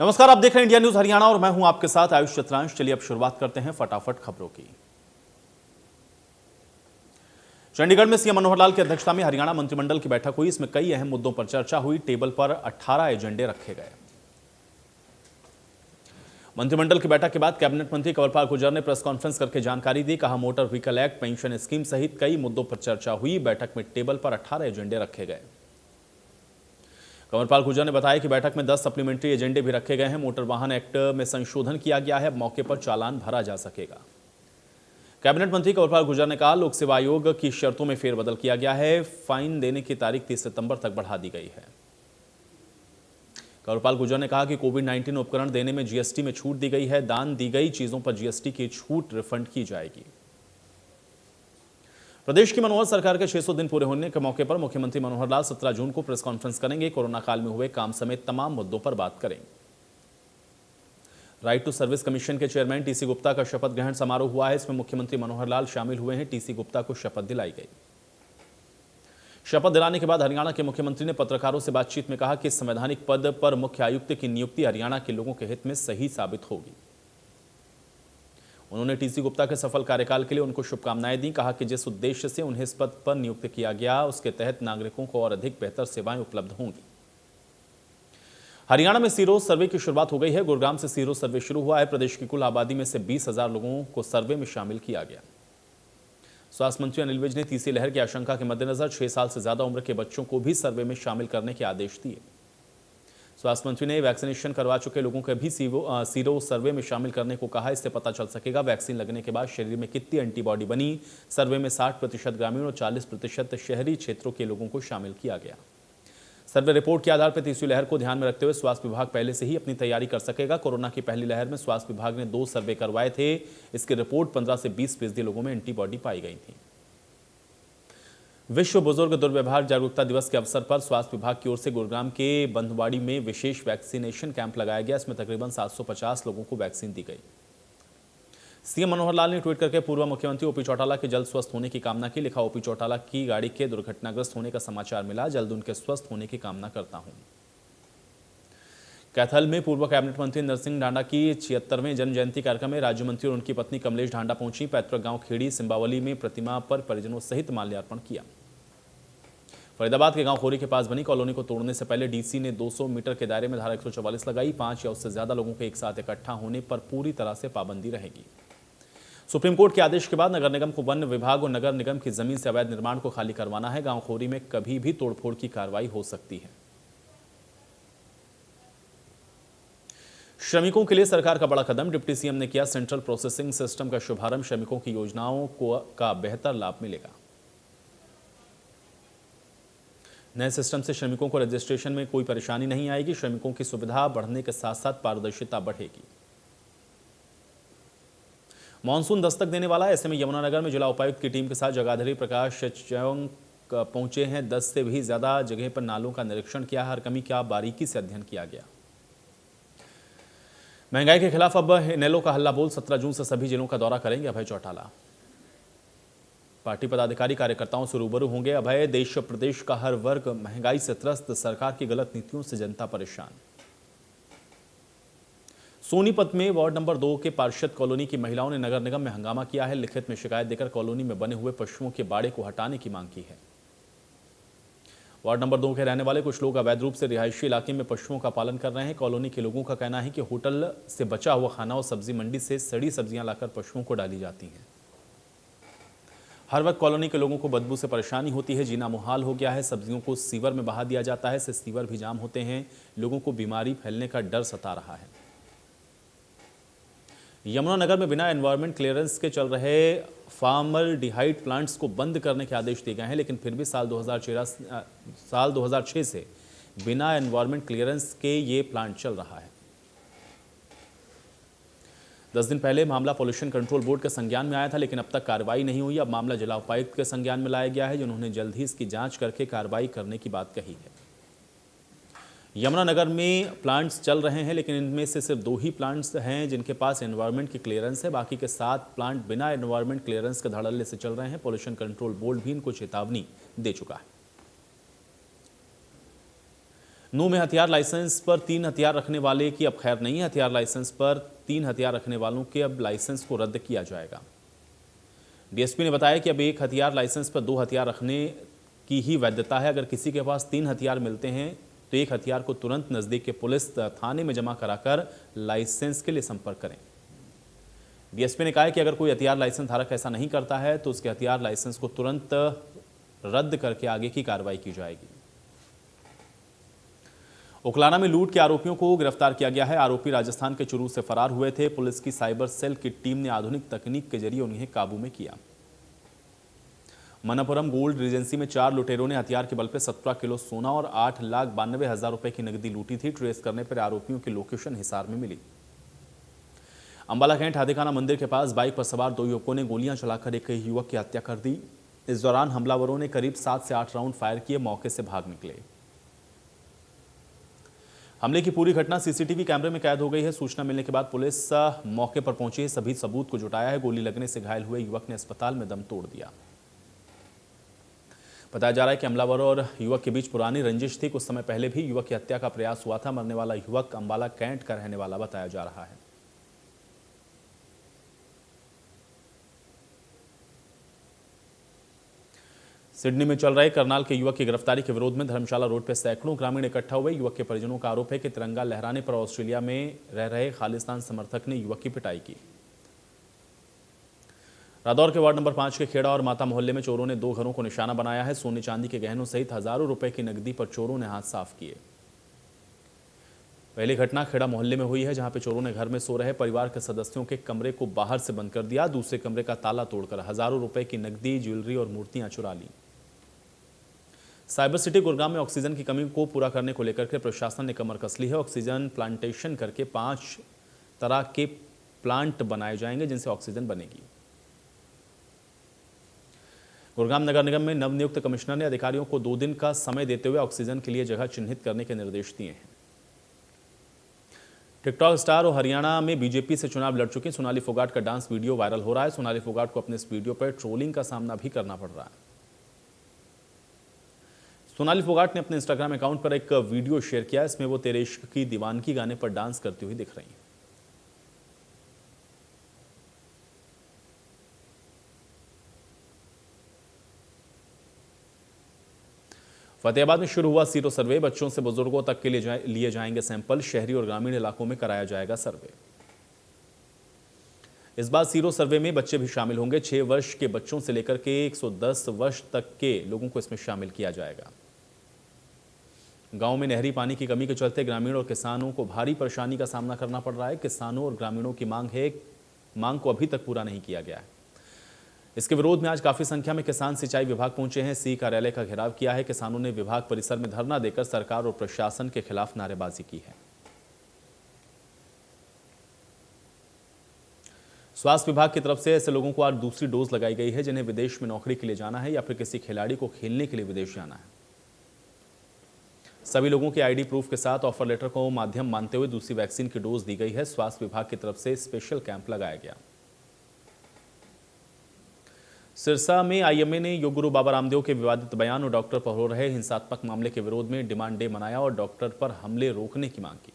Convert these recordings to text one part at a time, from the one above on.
नमस्कार, आप देख रहे हैं इंडिया न्यूज हरियाणा और मैं हूं आपके साथ आयुष चित्रांश। चलिए अब शुरुआत करते हैं फटाफट खबरों की। चंडीगढ़ में सीएम मनोहर लाल की अध्यक्षता में हरियाणा मंत्रिमंडल की बैठक हुई। इसमें कई अहम मुद्दों पर चर्चा हुई। टेबल पर 18 एजेंडे रखे गए। मंत्रिमंडल की बैठक के बाद कैबिनेट मंत्री कंवरपाल गुर्जर ने प्रेस कॉन्फ्रेंस करके जानकारी दी। कहा, motor vehicle act, pension scheme सहित कई मुद्दों पर चर्चा हुई। बैठक में टेबल पर 18 एजेंडे रखे गए। कंवरपाल गुर्जर ने बताया कि बैठक में 10 सप्लीमेंट्री एजेंडे भी रखे गए हैं। मोटर वाहन एक्ट में संशोधन किया गया है। मौके पर चालान भरा जा सकेगा। कैबिनेट मंत्री कंवरपाल गुर्जर ने कहा, लोक सेवा आयोग की शर्तों में फेरबदल किया गया है। फाइन देने की तारीख 30 सितंबर तक बढ़ा दी गई है। कंवरपाल गुर्जर ने कहा कि कोविड-19 उपकरण देने में जीएसटी में छूट दी गई है। दान दी गई चीजों पर जीएसटी की छूट रिफंड की जाएगी। प्रदेश की मनोहर सरकार के 600 दिन पूरे होने के मौके पर मुख्यमंत्री मनोहर लाल 17 जून को प्रेस कॉन्फ्रेंस करेंगे। कोरोना काल में हुए काम समेत तमाम मुद्दों पर बात करेंगे। राइट टू सर्विस कमीशन के चेयरमैन टीसी गुप्ता का शपथ ग्रहण समारोह हुआ है। इसमें मुख्यमंत्री मनोहर लाल शामिल हुए हैं। टीसी गुप्ता को शपथ दिलाई गई। शपथ दिलाने के बाद हरियाणा के मुख्यमंत्री ने पत्रकारों से बातचीत में कहा कि इस संवैधानिक पद पर मुख्य आयुक्त की नियुक्ति हरियाणा के लोगों के हित में सही साबित होगी। उन्होंने टीसी गुप्ता के सफल कार्यकाल के लिए उनको शुभकामनाएं दी। कहा कि जिस उद्देश्य से उन्हें इस पद पर नियुक्त किया गया, उसके तहत नागरिकों को और अधिक बेहतर सेवाएं उपलब्ध होंगी। हरियाणा में सीरो सर्वे की शुरुआत हो गई है। गुरुग्राम से सीरो सर्वे शुरू हुआ है। प्रदेश की कुल आबादी में से 20,000 लोगों को सर्वे में शामिल किया गया। स्वास्थ्य मंत्री अनिल विज ने तीसरी लहर की आशंका के मद्देनजर 6 साल से ज्यादा उम्र के बच्चों को भी सर्वे में शामिल करने के आदेश दिए। स्वास्थ्य मंत्री ने वैक्सीनेशन करवा चुके लोगों को भी सीरो सर्वे में शामिल करने को कहा। इससे पता चल सकेगा वैक्सीन लगने के बाद शरीर में कितनी एंटीबॉडी बनी। सर्वे में 60% ग्रामीण और 40% शहरी क्षेत्रों के लोगों को शामिल किया गया। सर्वे रिपोर्ट के आधार पर तीसरी लहर को ध्यान में रखते हुए स्वास्थ्य विभाग पहले से ही अपनी तैयारी कर सकेगा। कोरोना की पहली लहर में स्वास्थ्य विभाग ने 2 सर्वे करवाए थे। इसकी रिपोर्ट 15 से 20% लोगों में एंटीबॉडी पाई गई थी। विश्व बुजुर्ग दुर्व्यवहार जागरूकता दिवस के अवसर पर स्वास्थ्य विभाग की ओर से गुरुग्राम के बंधवाड़ी में विशेष वैक्सीनेशन कैंप लगाया गया। इसमें तकरीबन 750 लोगों को वैक्सीन दी गई। सीएम मनोहर लाल ने ट्वीट करके पूर्व मुख्यमंत्री ओपी चौटाला के जल्द स्वस्थ होने की कामना की। लिखा, ओपी चौटाला की गाड़ी के दुर्घटनाग्रस्त होने का समाचार मिला। जल्द उनके स्वस्थ होने की कामना करता हूं। कैथल में पूर्व कैबिनेट मंत्री नरसिंह ढांडा की 76वें जन्म जयंती कार्यक्रम में राज्य मंत्री और उनकी पत्नी कमलेश ढांडा पहुंची। पैतृक गांव खेड़ी सिंबावली में प्रतिमा पर परिजनों सहित माल्यार्पण किया। फरीदाबाद के गांव खोरी के पास बनी कॉलोनी को तोड़ने से पहले डीसी ने 200 मीटर के दायरे में धारा 144 लगाई। 5 या उससे ज्यादा लोगों के एक साथ इकट्ठा होने पर पूरी तरह से पाबंदी रहेगी। सुप्रीम कोर्ट के आदेश के बाद नगर निगम को वन विभाग और नगर निगम की जमीन से अवैध निर्माण को खाली करवाना है। गांव खोरी में कभी भी तोड़फोड़ की कार्रवाई हो सकती है। श्रमिकों के लिए सरकार का बड़ा कदम। डिप्टी सीएम ने किया सेंट्रल प्रोसेसिंग सिस्टम का शुभारंभ। श्रमिकों की योजनाओं का बेहतर लाभ मिलेगा। नए सिस्टम से श्रमिकों को रजिस्ट्रेशन में कोई परेशानी नहीं आएगी। श्रमिकों की सुविधा बढ़ने के साथ साथ पारदर्शिता बढ़ेगी। मानसून दस्तक देने वाला। ऐसे में यमुनानगर में जिला उपायुक्त की टीम के साथ जगाधरी प्रकाश चौंग पहुंचे हैं। 10 से भी ज्यादा जगह पर नालों का निरीक्षण किया। हर कमी का बारीकी से अध्ययन किया गया। महंगाई के खिलाफ अब इनेलो का हल्ला बोल। 17 जून से सभी जिलों का दौरा करेंगे अभय चौटाला। पार्टी पदाधिकारी कार्यकर्ताओं से रूबरू होंगे अभय। देश प्रदेश का हर वर्ग महंगाई से त्रस्त। सरकार की गलत नीतियों से जनता परेशान। सोनीपत में वार्ड नंबर 2 के पार्षद कॉलोनी की महिलाओं ने नगर निगम में हंगामा किया है। लिखित में शिकायत देकर कॉलोनी में बने हुए पशुओं के बाड़े को हटाने की मांग की है। वार्ड नंबर 2 के रहने वाले कुछ लोग अवैध रूप से रिहायशी इलाके में पशुओं का पालन कर रहे हैं। कॉलोनी के लोगों का कहना है कि होटल से बचा हुआ खाना और सब्जी मंडी से सड़ी सब्जियां लाकर पशुओं को डाली जाती हैं। हर वक्त कॉलोनी के लोगों को बदबू से परेशानी होती है। जीना मुहाल हो गया है। सब्जियों को सीवर में बहा दिया जाता है। इससे सीवर भी जाम होते हैं। लोगों को बीमारी फैलने का डर सता रहा है। यमुनानगर में बिना एनवायरमेंट क्लियरेंस के चल रहे फॉर्मल्डिहाइड प्लांट्स को बंद करने के आदेश दिए गए हैं। लेकिन फिर भी साल 2006 से बिना एनवायरमेंट क्लियरेंस के ये प्लांट चल रहा है। 10 दिन पहले मामला पॉल्यूशन कंट्रोल बोर्ड के संज्ञान में आया था, लेकिन अब तक कार्रवाई नहीं हुई। अब मामला जिला उपायुक्त के संज्ञान में लाया गया है, जिन्होंने जल्द ही इसकी जांच करके कार्रवाई करने की बात कही है। यमुनानगर में प्लांट्स चल रहे हैं, लेकिन इनमें से सिर्फ 2 ही प्लांट्स हैं जिनके पास एनवायरनमेंट की क्लियरेंस है। बाकी के 7 प्लांट बिना एनवायरनमेंट क्लियरेंस के धड़ल्ले से चल रहे हैं। पॉल्यूशन कंट्रोल बोर्ड भी इनको चेतावनी दे चुका है। नूह में हथियार लाइसेंस पर 3 हथियार रखने वाले की अब खैर नहीं है। हथियार लाइसेंस पर 3 हथियार रखने वालों के अब लाइसेंस को रद्द किया जाएगा। डीएसपी ने बताया कि अब एक हथियार लाइसेंस पर 2 हथियार रखने की ही वैधता है। अगर किसी के पास 3 हथियार मिलते हैं तो एक हथियार को तुरंत नजदीक के पुलिस थाने में जमा कराकर लाइसेंस के लिए संपर्क करें। डीएसपी ने कहा कि अगर कोई हथियार लाइसेंस धारक ऐसा नहीं करता है तो उसके हथियार लाइसेंस को तुरंत रद्द करके आगे की कार्रवाई की जाएगी। उकलाना में लूट के आरोपियों को गिरफ्तार किया गया है। आरोपी राजस्थान के चुरू से फरार हुए थे। पुलिस की साइबर सेल की टीम ने आधुनिक तकनीक के जरिए उन्हें काबू में किया। मनापुरम गोल्ड रीजेंसी में 4 लुटेरों ने हथियार के बल पर 17 किलो सोना और 8,92,000 रुपए की नकदी लूटी थी। ट्रेस करने पर आरोपियों की लोकेशन हिसार में मिली। अंबाला कैंट हाथीखाना मंदिर के पास बाइक पर सवार 2 युवकों ने गोलियां चलाकर एक युवक की हत्या कर दी। इस दौरान हमलावरों ने करीब 7 से 8 राउंड फायर किए, मौके से भाग निकले। हमले की पूरी घटना सीसीटीवी कैमरे में कैद हो गई है। सूचना मिलने के बाद पुलिस मौके पर पहुंची है, सभी सबूत को जुटाया है। गोली लगने से घायल हुए युवक ने अस्पताल में दम तोड़ दिया। बताया जा रहा है कि हमलावरों और युवक के बीच पुरानी रंजिश थी। कुछ समय पहले भी युवक की हत्या का प्रयास हुआ था। मरने वाला युवक अंबाला कैंट का रहने वाला बताया जा रहा है। सिडनी में चल रहे करनाल के युवक की गिरफ्तारी के विरोध में धर्मशाला रोड पर सैकड़ों ग्रामीण इकट्ठा हुए। युवक के परिजनों का आरोप है कि तिरंगा लहराने पर ऑस्ट्रेलिया में रह रहे खालिस्तान समर्थक ने युवक की पिटाई की। रादौर के वार्ड नंबर 5 के खेड़ा और माता मोहल्ले में चोरों ने 2 घरों को निशाना बनाया है। सोने चांदी के गहनों सहित हजारों रुपए की नकदी पर चोरों ने हाथ साफ किए। पहली घटना खेड़ा मोहल्ले में हुई है, जहां पे चोरों ने घर में सो रहे परिवार के सदस्यों के कमरे को बाहर से बंद कर दिया। दूसरे कमरे का ताला तोड़कर हजारों रुपए की नकदी, ज्वेलरी और मूर्तियां चुरा ली। साइबर सिटी गुरुग्राम में ऑक्सीजन की कमी को पूरा करने को लेकर के प्रशासन ने कमर कस ली है। ऑक्सीजन प्लांटेशन करके 5 तरह के प्लांट बनाए जाएंगे, जिनसे ऑक्सीजन बनेगी। गुरुग्राम नगर निगम में नवनियुक्त कमिश्नर ने अधिकारियों को 2 दिन का समय देते हुए ऑक्सीजन के लिए जगह चिन्हित करने के निर्देश दिए हैं। टिकटॉक स्टार और हरियाणा में बीजेपी से चुनाव लड़ चुकी सोनाली फोगाट का डांस वीडियो वायरल हो रहा है। सोनाली फोगाट को अपने इस वीडियो पर ट्रोलिंग का सामना भी करना पड़ रहा है। सोनाली फोगाट ने अपने इंस्टाग्राम अकाउंट पर एक वीडियो शेयर किया। इसमें वो तेरे इश्क की दीवानगी गाने पर डांस करती हुई दिख रही हैं। फतेहाबाद में शुरू हुआ सीरो सर्वे। बच्चों से बुजुर्गों तक के लिए जाएंगे सैंपल। शहरी और ग्रामीण इलाकों में कराया जाएगा सर्वे। इस बार सीरो सर्वे में बच्चे भी शामिल होंगे। 6 वर्ष के बच्चों से लेकर के 110 वर्ष तक के लोगों को इसमें शामिल किया जाएगा। गांव में नहरी पानी की कमी के चलते ग्रामीण और किसानों को भारी परेशानी का सामना करना पड़ रहा है। किसानों और ग्रामीणों की मांग को अभी तक पूरा नहीं किया गया है। इसके विरोध में आज काफी संख्या में किसान सिंचाई विभाग पहुंचे हैं। सी कार्यालय का घेराव किया है। किसानों ने विभाग परिसर में धरना देकर सरकार और प्रशासन के खिलाफ नारेबाजी की है। स्वास्थ्य विभाग की तरफ से ऐसे लोगों को आज दूसरी डोज लगाई गई है, जिन्हें विदेश में नौकरी के लिए जाना है या फिर किसी खिलाड़ी को खेलने के लिए विदेश जाना है। सभी लोगों के आईडी प्रूफ के साथ ऑफर लेटर को माध्यम मानते हुए दूसरी वैक्सीन की डोज दी गई है। स्वास्थ्य विभाग की तरफ से स्पेशल कैंप लगाया गया। सिरसा में आईएमए ने योग गुरु बाबा रामदेव के विवादित बयान और डॉक्टर पर हो रहे हिंसात्मक मामले के विरोध में डिमांड डे मनाया और डॉक्टर पर हमले रोकने की मांग की।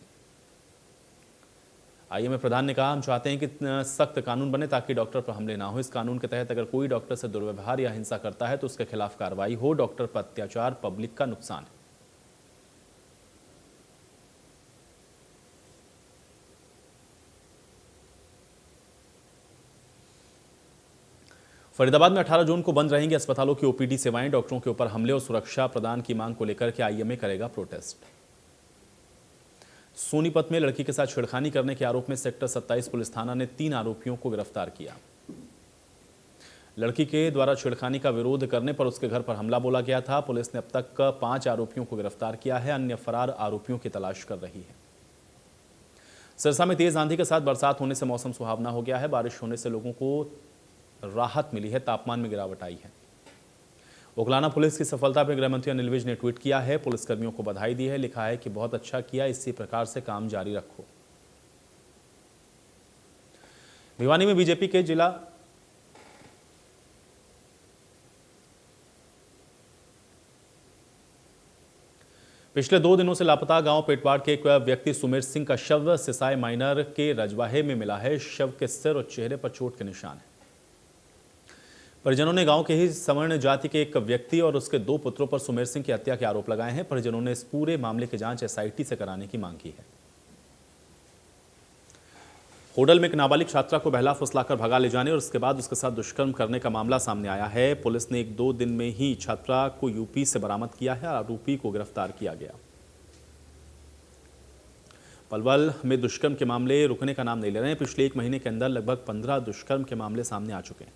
आईएमए प्रधान ने कहा, हम चाहते हैं कि सख्त कानून बने ताकि डॉक्टर पर हमले ना हो। इस कानून के तहत अगर कोई डॉक्टर से दुर्व्यवहार या हिंसा करता है तो उसके खिलाफ कार्रवाई हो। डॉक्टर पर अत्याचार पब्लिक का नुकसान है। फरीदाबाद में 18 जून को बंद रहेंगी अस्पतालों की ओपीडी सेवाएं। डॉक्टरों के ऊपर हमले और सुरक्षा प्रदान की मांग को लेकर के आईएमए करेगा प्रोटेस्ट। सोनीपत में लड़की के साथ छेड़खानी करने के आरोप में सेक्टर 27 पुलिस थाना ने 3 आरोपियों को गिरफ्तार किया। लड़की के द्वारा छेड़खानी का विरोध करने पर उसके घर पर हमला बोला गया था। पुलिस ने अब तक 5 आरोपियों को गिरफ्तार किया है। अन्य फरार आरोपियों की तलाश कर रही है। सिरसा में तेज आंधी के साथ बरसात होने से मौसम सुहावना हो गया है। बारिश होने से लोगों को राहत मिली है। तापमान में गिरावट आई है। उकलाना पुलिस की सफलता पर गृह मंत्री अनिल विज ने ट्वीट किया है। पुलिसकर्मियों को बधाई दी है। लिखा है कि बहुत अच्छा किया, इसी प्रकार से काम जारी रखो। भिवानी में बीजेपी के जिला पिछले 2 दिनों से लापता गांव पेटवाड़ के एक व्यक्ति सुमेर सिंह का शव सिसाई माइनर के रजवाहे में मिला है। शव के सिर और चेहरे पर चोट के निशान हैं। परिजनों ने गांव के ही सवर्ण जाति के एक व्यक्ति और उसके 2 पुत्रों पर सुमेर सिंह की हत्या के आरोप लगाए हैं। परिजनों ने इस पूरे मामले की जांच एसआईटी से कराने की मांग की है। होडल में एक नाबालिग छात्रा को बहला फुसलाकर भगा ले जाने और उसके बाद उसके साथ दुष्कर्म करने का मामला सामने आया है। पुलिस ने 1-2 दिन में ही छात्रा को यूपी से बरामद किया है। आरोपी को गिरफ्तार किया गया। पलवल में दुष्कर्म के मामले रुकने का नाम नहीं ले रहे हैं। पिछले 1 महीने के अंदर लगभग 15 दुष्कर्म के मामले सामने आ चुके हैं।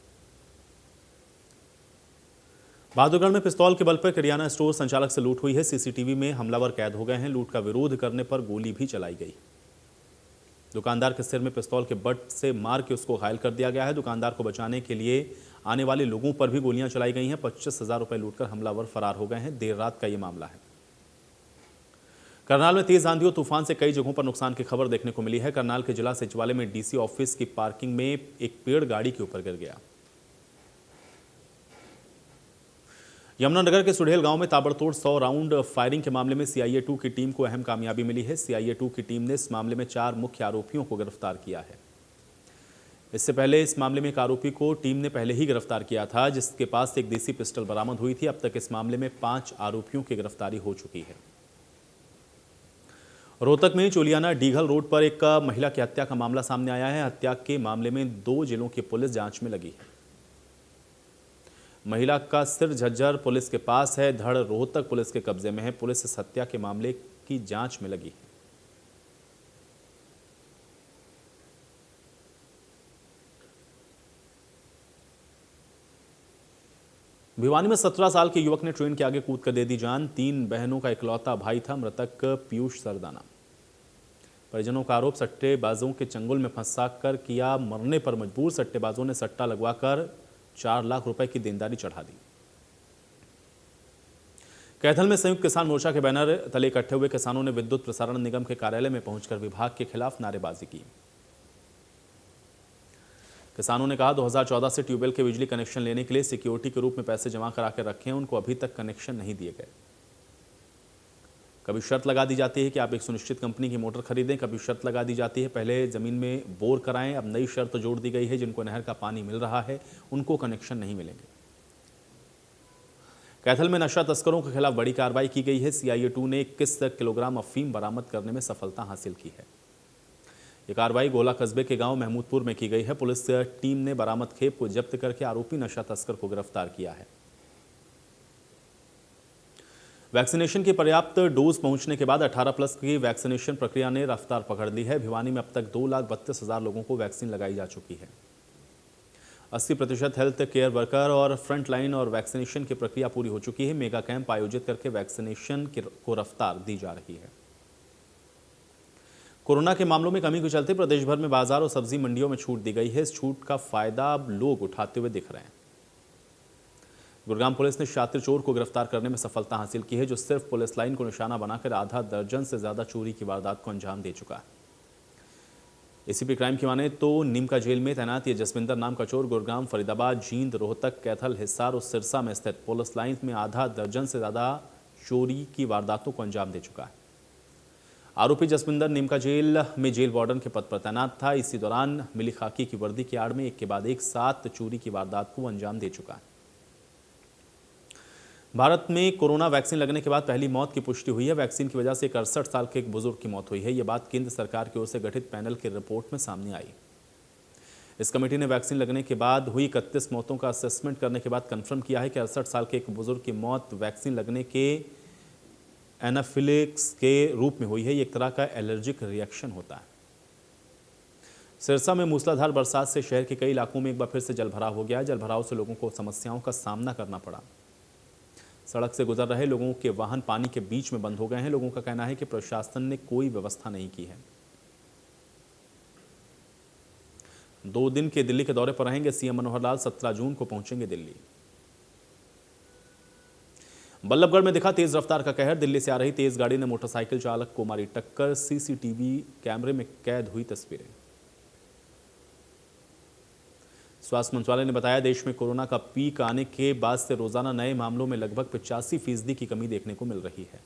बहादुरगढ़ में पिस्तौल के बल पर किराना स्टोर संचालक से लूट हुई है। सीसीटीवी में हमलावर कैद हो गए हैं। लूट का विरोध करने पर गोली भी चलाई गई। दुकानदार के सिर में पिस्तौल के बट से मार के उसको घायल कर दिया गया है। दुकानदार को बचाने के लिए आने वाले लोगों पर भी गोलियां चलाई गई हैं। 25,000 रुपए लूटकर हमलावर फरार हो गए हैं। देर रात का ये मामला है। करनाल में तेज आंधी और तूफान से कई जगहों पर नुकसान की खबर देखने को मिली है। करनाल के जिला सचिवालय में डीसी ऑफिस की पार्किंग में एक पेड़ गाड़ी के ऊपर गिर गया। यमुनानगर के सुढेल गांव में ताबड़तोड़ 100 राउंड फायरिंग के मामले में सीआईए 2 की टीम को अहम कामयाबी मिली है। सीआईए 2 की टीम ने इस मामले में 4 मुख्य आरोपियों को गिरफ्तार किया है। इससे पहले इस मामले में एक आरोपी को टीम ने पहले ही गिरफ्तार किया था, जिसके पास एक देसी पिस्टल बरामद हुई थी। अब तक इस मामले में 5 आरोपियों की गिरफ्तारी हो चुकी है। रोहतक में चोलियाना डीघल रोड पर एक महिला की हत्या का मामला सामने आया है। हत्या के मामले में 2 जिलों की पुलिस जांच में लगी है। महिला का सिर झज्जर पुलिस के पास है, धड़ रोहतक पुलिस के कब्जे में है। पुलिस इस हत्या के मामले की जांच में लगी है। भिवानी में 17 साल के युवक ने ट्रेन के आगे कूद कर दे दी जान। 3 बहनों का इकलौता भाई था मृतक पीयूष सरदाना। परिजनों का आरोप सट्टेबाजों के चंगुल में फंसा कर किया मरने पर मजबूर। सट्टेबाजों ने सट्टा लगवाकर 4 लाख रुपए की देनदारी चढ़ा दी। कैथल में संयुक्त किसान मोर्चा के बैनर तले इकट्ठे हुए किसानों ने विद्युत प्रसारण निगम के कार्यालय में पहुंचकर विभाग के खिलाफ नारेबाजी की। किसानों ने कहा 2014 से ट्यूबवेल के बिजली कनेक्शन लेने के लिए सिक्योरिटी के रूप में पैसे जमा करा कर रखे हैं, उनको अभी तक कनेक्शन नहीं दिए गए। कभी शर्त लगा दी जाती है कि आप एक सुनिश्चित कंपनी की मोटर खरीदें, कभी शर्त लगा दी जाती है पहले जमीन में बोर कराएं। अब नई शर्त जोड़ दी गई है, जिनको नहर का पानी मिल रहा है उनको कनेक्शन नहीं मिलेंगे। कैथल में नशा तस्करों के खिलाफ बड़ी कार्रवाई की गई है। सीआईए 2 ने 21 किलोग्राम अफीम बरामद करने में सफलता हासिल की है। ये कार्रवाई गोला कस्बे के गांव महमूदपुर में की गई है। पुलिस टीम ने बरामद खेप को जब्त करके आरोपी नशा तस्कर को गिरफ्तार किया है। वैक्सीनेशन की पर्याप्त डोज पहुंचने के बाद 18+ की वैक्सीनेशन प्रक्रिया ने रफ्तार पकड़ ली है। भिवानी में अब तक 2,32,000 लोगों को वैक्सीन लगाई जा चुकी है। 80% हेल्थ केयर वर्कर और फ्रंट लाइन और वैक्सीनेशन की प्रक्रिया पूरी हो चुकी है। मेगा कैंप आयोजित करके वैक्सीनेशन को रफ्तार दी जा रही है। कोरोना के मामलों में कमी के चलते प्रदेश भर में बाजार और सब्जी मंडियों में छूट दी गई है। इस छूट का फायदा अब लोग उठाते हुए दिख रहे हैं। गुरुग्राम पुलिस ने शातिर चोर को गिरफ्तार करने में सफलता हासिल की है, जो सिर्फ पुलिस लाइन को निशाना बनाकर आधा दर्जन से ज्यादा चोरी की वारदात को अंजाम दे चुका है। एसीपी क्राइम की माने तो नीमका जेल में तैनात ये जसविंदर नाम का चोर गुरुग्राम, फरीदाबाद, जींद, रोहतक, कैथल, हिसार और सिरसा में स्थित पुलिस लाइन में आधा दर्जन से ज्यादा चोरी की वारदातों को अंजाम दे चुका है। आरोपी जसविंदर नीमका जेल में जेल वार्डन के पद पर तैनात था। इसी दौरान मिली खाकी की वर्दी की आड़ में एक के बाद एक 7 चोरी की वारदात को अंजाम दे चुका है। भारत में कोरोना वैक्सीन लगने के बाद पहली मौत की पुष्टि हुई है। वैक्सीन की वजह से एक 68 साल के एक बुजुर्ग की मौत हुई है। यह बात केंद्र सरकार की ओर से गठित पैनल की रिपोर्ट में सामने आई। इस कमेटी ने वैक्सीन लगने के बाद हुई 31 मौतों का असेसमेंट करने के बाद कंफर्म किया है कि 68 साल के एक बुजुर्ग की मौत वैक्सीन लगने के एनाफिलिक्स के रूप में हुई है। एक तरह का एलर्जिक रिएक्शन होता है। सिरसा में मूसलाधार बरसात से शहर के कई इलाकों में एक बार फिर से जलभराव हो गया है। जलभराव से लोगों को समस्याओं का सामना करना पड़ा। सड़क से गुजर रहे लोगों के वाहन पानी के बीच में बंद हो गए हैं। लोगों का कहना है कि प्रशासन ने कोई व्यवस्था नहीं की है। 2 दिन के दिल्ली के दौरे पर रहेंगे सीएम मनोहर लाल। 17 जून को पहुंचेंगे दिल्ली। बल्लभगढ़ में दिखा तेज रफ्तार का कहर। दिल्ली से आ रही तेज गाड़ी ने मोटरसाइकिल चालक को मारी टक्कर। सीसीटीवी कैमरे में कैद हुई तस्वीरें। स्वास्थ्य मंत्रालय ने बताया देश में कोरोना का पीक आने के बाद से रोजाना नए मामलों में लगभग 85% की कमी देखने को मिल रही है।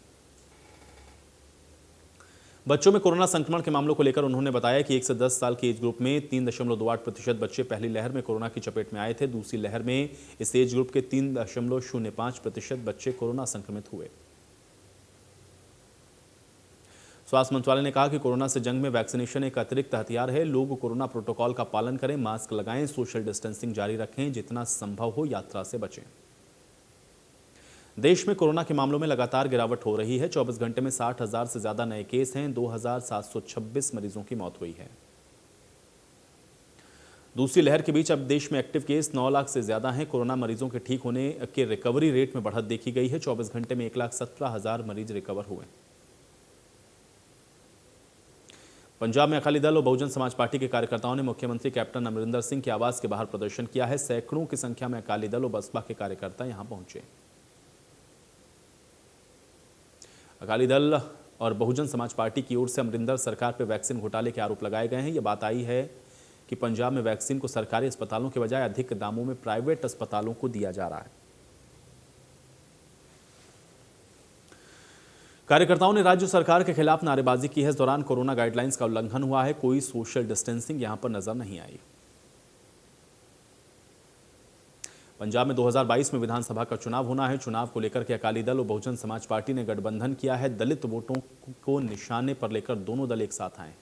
बच्चों में कोरोना संक्रमण के मामलों को लेकर उन्होंने बताया कि 1 से 10 साल के एज ग्रुप में 3.28% बच्चे पहली लहर में कोरोना की चपेट में आए थे। दूसरी लहर में इस एज ग्रुप के 3.05% बच्चे कोरोना संक्रमित हुए। स्वास्थ्य मंत्रालय ने कहा कि कोरोना से जंग में वैक्सीनेशन एक अतिरिक्त हथियार है। लोग कोरोना प्रोटोकॉल का पालन करें, मास्क लगाएं, सोशल डिस्टेंसिंग जारी रखें, जितना संभव हो यात्रा से बचें। देश में कोरोना के मामलों में लगातार गिरावट हो रही है। 24 घंटे में 60,000 से ज्यादा नए केस हैं। 2,726 मरीजों की मौत हुई है। दूसरी लहर के बीच अब देश में एक्टिव केस 9 लाख से ज्यादा हैं। कोरोना मरीजों के ठीक होने के रिकवरी रेट में बढ़त देखी गई है। 24 घंटे में 1,17,000 मरीज रिकवर हुए। पंजाब में अकाली दल और बहुजन समाज पार्टी के कार्यकर्ताओं ने मुख्यमंत्री कैप्टन अमरिंदर सिंह के आवास के बाहर प्रदर्शन किया है। सैकड़ों की संख्या में अकाली दल और बसपा के कार्यकर्ता यहां पहुंचे। अकाली दल और बहुजन समाज पार्टी की ओर से अमरिंदर सरकार पर वैक्सीन घोटाले के आरोप लगाए गए हैं। यह बात आई है कि पंजाब में वैक्सीन को सरकारी अस्पतालों के बजाय अधिक दामों में प्राइवेट अस्पतालों को दिया जा रहा है। कार्यकर्ताओं ने राज्य सरकार के खिलाफ नारेबाजी की है। इस दौरान कोरोना गाइडलाइंस का उल्लंघन हुआ है। कोई सोशल डिस्टेंसिंग यहां पर नजर नहीं आई। पंजाब में 2022 में विधानसभा का चुनाव होना है। चुनाव को लेकर के अकाली दल और बहुजन समाज पार्टी ने गठबंधन किया है। दलित वोटों को निशाने पर लेकर दोनों दल एक साथ आए।